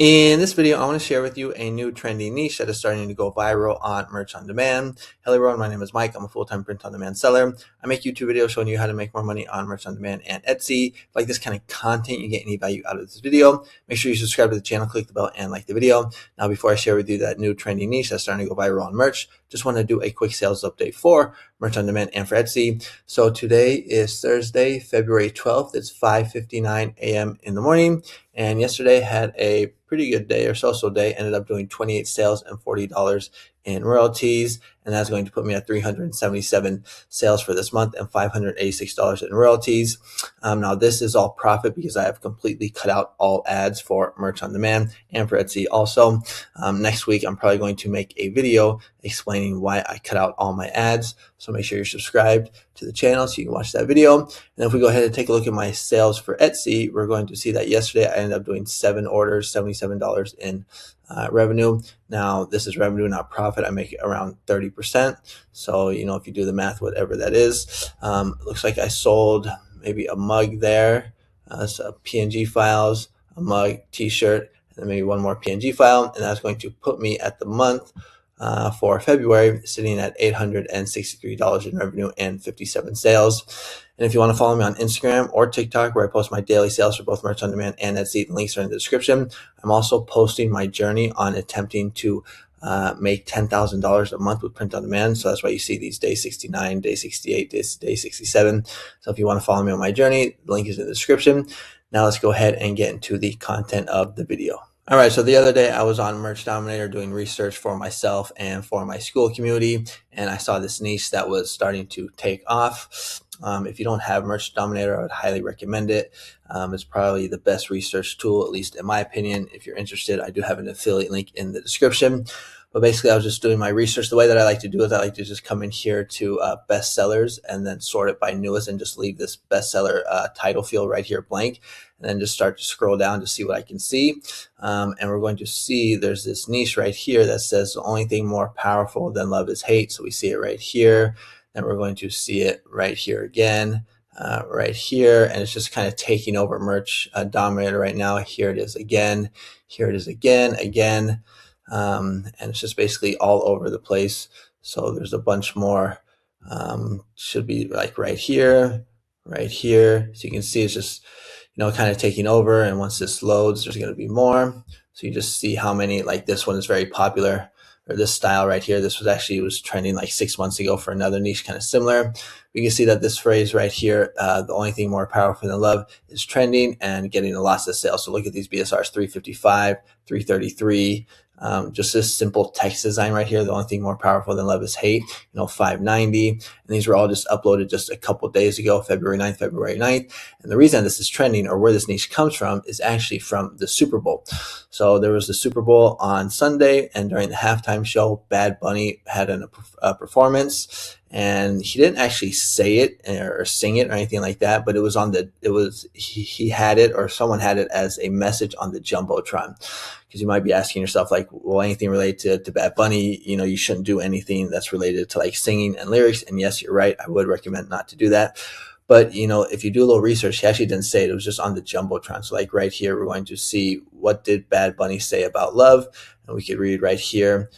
In this video, I want to share with you a new trendy niche that is starting to go viral on Merch on Demand. Hello everyone, my name is Mike. I'm a full-time print on demand seller. I make YouTube videos showing you how to make more money on Merch on Demand and Etsy. If you like this kind of content, you get any value out of this video, make sure you subscribe to the channel, click the bell, and like the video. Now, before I share with you that new trendy niche that's starting to go viral on Merch, just want to do a quick sales update for Merch on Demand and for Etsy. So today is Thursday, February 12th. It's 5:59 a.m. in the morning. And yesterday had a pretty good day or so day. Ended up doing 28 sales and $40 in royalties. And that's going to put me at 377 sales for this month and $586 in royalties. Now this is all profit because I have completely cut out all ads for Merch on Demand and for Etsy also. Next week, I'm probably going to make a video explaining why I cut out all my ads. So make sure you're subscribed to the channel so you can watch that video. And if we go ahead and take a look at my sales for Etsy, we're going to see that yesterday I ended up doing 7 orders, $77 in revenue. Now this is revenue, not profit. I make it around 30%. So, if you do the math, whatever that is, it looks like I sold maybe a mug there, so PNG files, a mug, t-shirt, and then maybe one more PNG file. And that's going to put me at the month for February, sitting at $863 in revenue and 57 sales. And if you want to follow me on Instagram or TikTok, where I post my daily sales for both Merch on Demand and Etsy, the links are in the description. I'm also posting my journey on attempting to make $10,000 a month with print on demand. So that's why you see these day 69, day 68, day 67. So if you want to follow me on my journey, the link is in the description. Now let's go ahead and get into the content of the video. All right, so the other day I was on Merch Dominator doing research for myself and for my SKOOL community, and I saw this niche that was starting to take off. If you don't have Merch Dominator, I would highly recommend it. It's probably the best research tool, at least in my opinion. If you're interested, I do have an affiliate link in the description. But basically, I was just doing my research. The way that I like to do it, I like to just come in here to bestsellers and then sort it by newest and just leave this bestseller title field right here blank, and then just start to scroll down to see what I can see. And we're going to see there's this niche right here that says the only thing more powerful than love is hate. So we see it right here. Then we're going to see it right here again, right here. And it's just kind of taking over Merch Dominator right now. Here it is again. Here it is again. And it's just basically all over the place. So there's a bunch more, should be like right here. So you can see it's just, kind of taking over. And once this loads, there's going to be more. So you just see how many, like this one is very popular, or this style right here. This was trending like 6 months ago for another niche kind of similar. You can see that this phrase right here, the only thing more powerful than love, is trending and getting lots of sales. So look at these BSRs, 355, 333. Just this simple text design right here, the only thing more powerful than love is hate, 590. And these were all just uploaded just a couple days ago, February 9th. And the reason this is trending, or where this niche comes from, is actually from the Super Bowl. So there was the Super Bowl on Sunday, and during the halftime show, Bad Bunny had a performance. And he didn't actually say it or sing it or anything like that, but he had it, or someone had it as a message on the Jumbotron. Because you might be asking yourself, like, well, anything related to Bad Bunny, you shouldn't do anything that's related to like singing and lyrics. And yes, you're right. I would recommend not to do that. But, if you do a little research, he actually didn't say it. It was just on the Jumbotron. So like right here, we're going to see, what did Bad Bunny say about love? And we could read right here.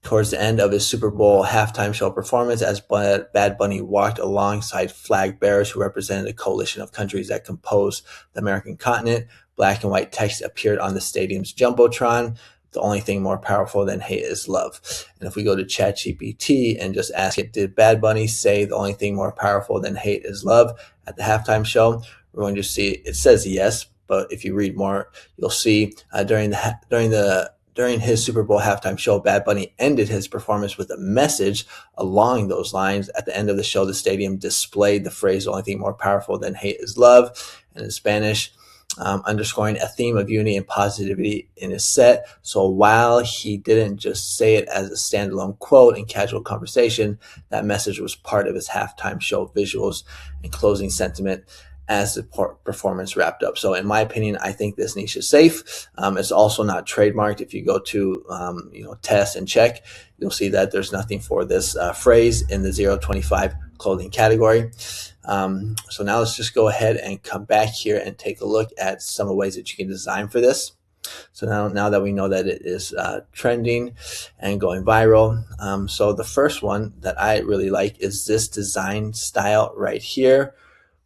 Towards the end of his Super Bowl halftime show performance, as Bad Bunny walked alongside flag bearers who represented a coalition of countries that compose the American continent, black and white text appeared on the stadium's Jumbotron. The only thing more powerful than hate is love. And if we go to ChatGPT and just ask it, did Bad Bunny say the only thing more powerful than hate is love at the halftime show? We're going to see it says yes, but if you read more, you'll see during his Super Bowl halftime show, Bad Bunny ended his performance with a message along those lines. At the end of the show, the stadium displayed the phrase, the only thing more powerful than hate is love, and in Spanish, underscoring a theme of unity and positivity in his set. So while he didn't just say it as a standalone quote in casual conversation, that message was part of his halftime show visuals and closing sentiment as the performance wrapped up. So in my opinion, I think this niche is safe. It's also not trademarked. If you go to test and check, you'll see that there's nothing for this phrase in the 025 clothing category. So now let's just go ahead and come back here and take a look at some of the ways that you can design for this. So now that we know that it is trending and going viral, so the first one that I really like is this design style right here.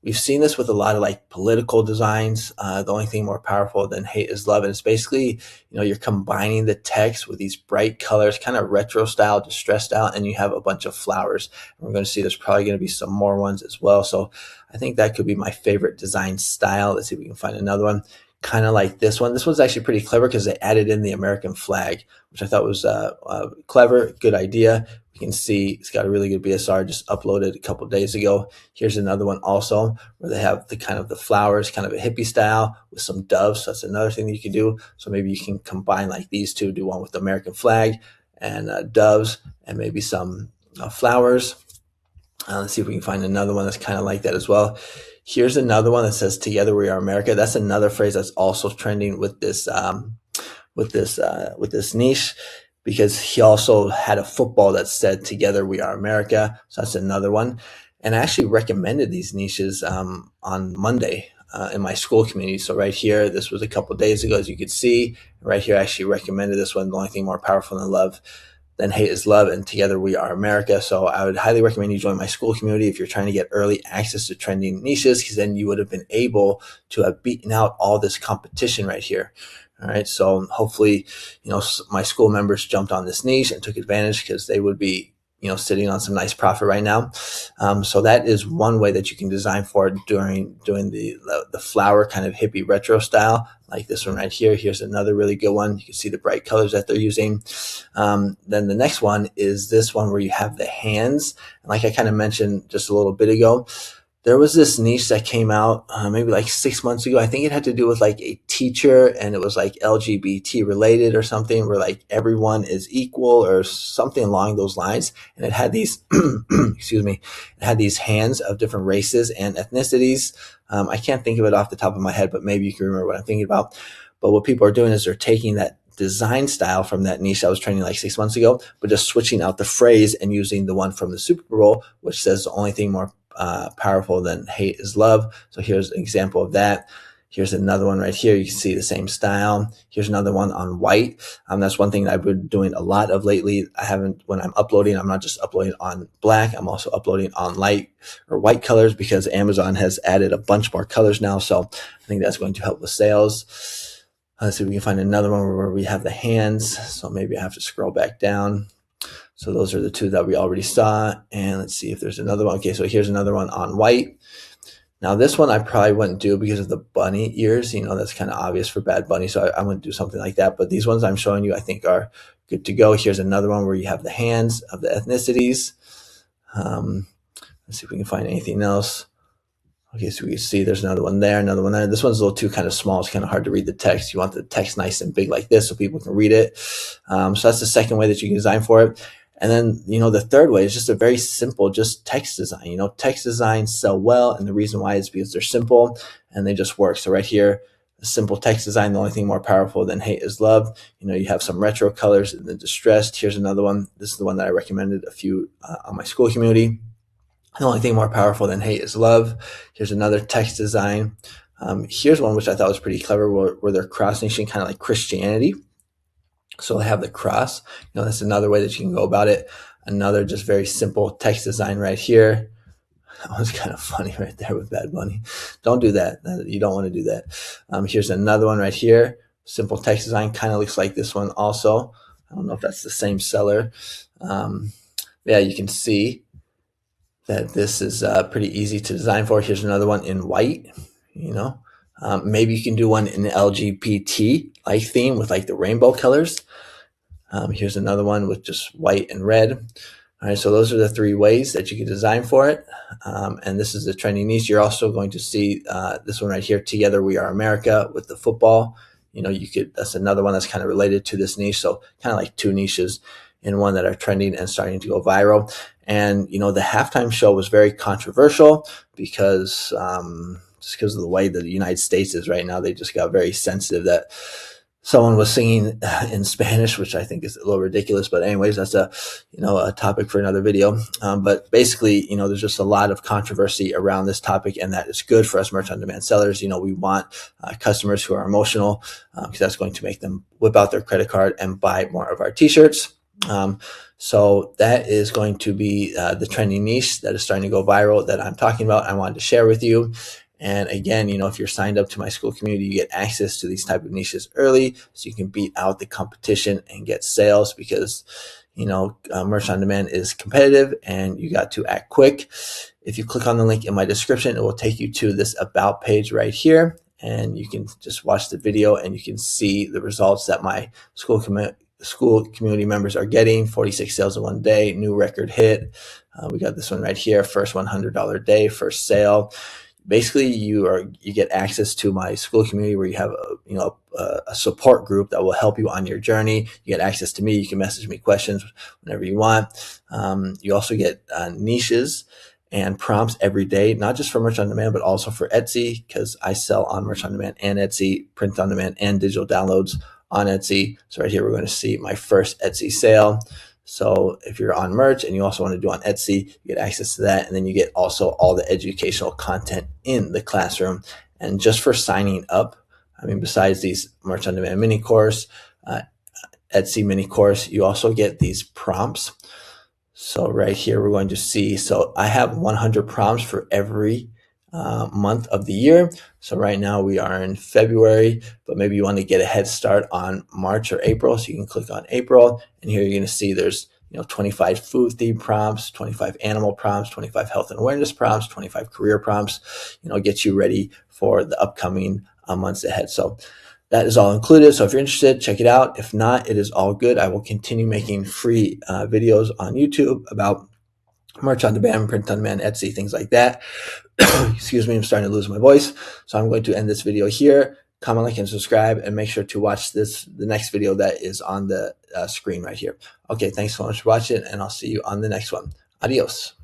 We've seen this with a lot of like political designs. The only thing more powerful than hate is love. And it's basically, you're combining the text with these bright colors, kind of retro style, distressed out, and you have a bunch of flowers. And we're going to see there's probably going to be some more ones as well. So I think that could be my favorite design style. Let's see if we can find another one. Kind of like this one. This one's actually pretty clever because they added in the American flag, which I thought was clever, good idea. You can see it's got a really good BSR, just uploaded a couple days ago. Here's another one also where they have the kind of the flowers, kind of a hippie style with some doves. So that's another thing that you can do. So maybe you can combine like these two, do one with the American flag and doves and maybe some flowers. Let's see if we can find another one that's kind of like that as well. Here's another one that says "Together We Are America." That's another phrase that's also trending with this niche, because he also had a football that said "Together We Are America." So that's another one. And I actually recommended these niches on Monday in my school community. So right here, this was a couple of days ago, as you could see. Right here, I actually recommended this one. The only thing more powerful than hate is love, and Together We Are America. So I would highly recommend you join my school community if you're trying to get early access to trending niches, because then you would have been able to have beaten out all this competition right here. All right. So hopefully, my school members jumped on this niche and took advantage, because they would be, sitting on some nice profit right now. So that is one way that you can design for it doing the flower kind of hippie retro style, like this one right here. Here's another really good one. You can see the bright colors that they're using. Then the next one is this one where you have the hands. And like I kind of mentioned just a little bit ago, there was this niche that came out maybe like 6 months ago. I think it had to do with like a teacher, and it was like LGBT related or something, where like everyone is equal or something along those lines. And it had these, excuse me, it had these hands of different races and ethnicities. I can't think of it off the top of my head, but maybe you can remember what I'm thinking about. But what people are doing is they're taking that design style from that niche I was training like 6 months ago, but just switching out the phrase and using the one from the Super Bowl, which says the only thing more powerful than hate is love. So here's an example of that. Here's another one right here. You can see the same style. Here's another one on white. That's one thing that I've been doing a lot of lately. When I'm uploading, I'm not just uploading on black. I'm also uploading on light or white colors, because Amazon has added a bunch more colors now. So I think that's going to help with sales. Let's see if we can find another one where we have the hands. So maybe I have to scroll back down. So those are the two that we already saw. And let's see if there's another one. Okay, so here's another one on white. Now this one I probably wouldn't do because of the bunny ears. That's kind of obvious for Bad Bunny. So I wouldn't do something like that. But these ones I'm showing you, I think, are good to go. Here's another one where you have the hands of the ethnicities. Let's see if we can find anything else. Okay, so we can see there's another one there, another one there. This one's a little too kind of small. It's kind of hard to read the text. You want the text nice and big like this so people can read it. So that's the second way that you can design for it. And then, the third way is just a very simple, just text design. Text designs sell well. And the reason why is because they're simple and they just work. So right here, a simple text design, the only thing more powerful than hate is love. You have some retro colors and the distressed. Here's another one. This is the one that I recommended a few on my school community. The only thing more powerful than hate is love. Here's another text design. Here's one which I thought was pretty clever, where they're cross-nation, kind of like Christianity. So they have the cross. That's another way that you can go about it. Another just very simple text design right here. That was kind of funny right there with Bad Bunny. Don't do that. You don't want to do that. Here's another one right here. Simple text design, kind of looks like this one also. I don't know if that's the same seller. Yeah, you can see that this is pretty easy to design for. Here's another one in white. Maybe you can do one in LGBT like theme with like the rainbow colors. Here's another one with just white and red. All right, so those are the three ways that you can design for it. And this is the trending niche. You're also going to see this one right here, Together We Are America, with the football. That's another one that's kind of related to this niche. So kind of like two niches in one that are trending and starting to go viral. And, the halftime show was very controversial just because of the way that the United States is right now. They just got very sensitive that someone was singing in Spanish, which I think is a little ridiculous. But anyways, that's a topic for another video. But basically, there's just a lot of controversy around this topic, and that is good for us merch on demand sellers. We want customers who are emotional, because that's going to make them whip out their credit card and buy more of our t-shirts. So that is going to be the trending niche that is starting to go viral that I'm talking about. I wanted to share with you. And again, if you're signed up to my Skool community, you get access to these type of niches early, so you can beat out the competition and get sales, because merch on demand is competitive and you got to act quick. If you click on the link in my description, it will take you to this about page right here, and you can just watch the video and you can see the results that my Skool community members are getting. 46 sales in one day, new record hit. We got this one right here, first $100 day, first sale. Basically, you get access to my Skool community, where you have a support group that will help you on your journey. You get access to me. You can message me questions whenever you want. You also get niches and prompts every day, not just for merch on demand, but also for Etsy, because I sell on merch on demand and Etsy, print on demand and digital downloads on Etsy. So right here, we're going to see my first Etsy sale. So if you're on merch and you also want to do on Etsy, you get access to that. And then you get also all the educational content in the classroom. And just for signing up, besides these merch on demand mini course, Etsy mini course, you also get these prompts. So right here, we're going to see, so I have 100 prompts for every month of the year. So right now we are in February, but maybe you want to get a head start on March or April. So you can click on April, and here you're going to see there's 25 food theme prompts, 25 animal prompts, 25 health and awareness prompts, 25 career prompts, get you ready for the upcoming months ahead. So that is all included. So if you're interested, check it out. If not, it is all good. I will continue making free videos on YouTube about merch on demand, print on demand, Etsy, things like that. Excuse me, I'm starting to lose my voice. So I'm going to end this video here. Comment, like, and subscribe, and make sure to watch the next video that is on the screen right here. Okay, thanks so much for watching, and I'll see you on the next one. Adios.